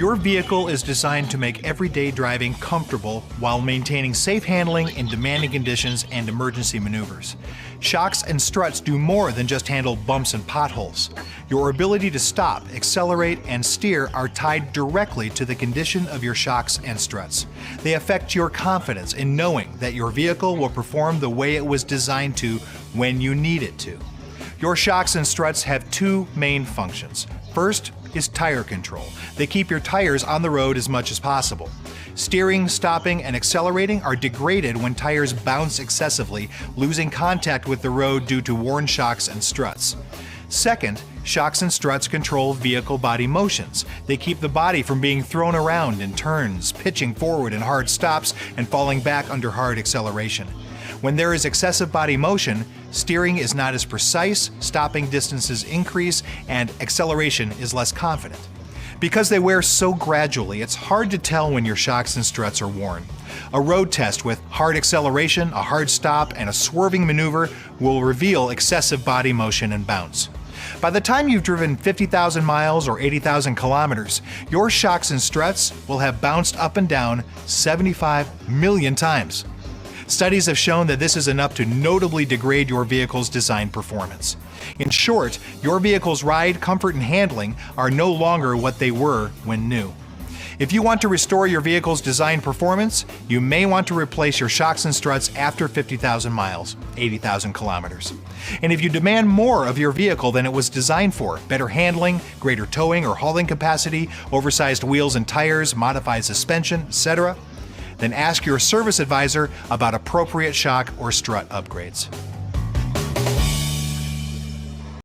Your vehicle is designed to make everyday driving comfortable while maintaining safe handling in demanding conditions and emergency maneuvers. Shocks and struts do more than just handle bumps and potholes. Your ability to stop, accelerate, and steer are tied directly to the condition of your shocks and struts. They affect your confidence in knowing that your vehicle will perform the way it was designed to when you need it to. Your shocks and struts have two main functions. First is tire control. They keep your tires on the road as much as possible. Steering, stopping, and accelerating are degraded when tires bounce excessively, losing contact with the road due to worn shocks and struts. Second, shocks and struts control vehicle body motions. They keep the body from being thrown around in turns, pitching forward in hard stops, and falling back under hard acceleration. When there is excessive body motion, steering is not as precise, stopping distances increase, and acceleration is less confident. Because they wear so gradually, it's hard to tell when your shocks and struts are worn. A road test with hard acceleration, a hard stop, and a swerving maneuver will reveal excessive body motion and bounce. By the time you've driven 50,000 miles or 80,000 kilometers, your shocks and struts will have bounced up and down 75 million times. Studies have shown that this is enough to notably degrade your vehicle's design performance. In short, your vehicle's ride, comfort, and handling are no longer what they were when new. If you want to restore your vehicle's design performance, you may want to replace your shocks and struts after 50,000 miles, 80,000 kilometers. And if you demand more of your vehicle than it was designed for, better handling, greater towing or hauling capacity, oversized wheels and tires, modified suspension, etc., then ask your service advisor about appropriate shock or strut upgrades.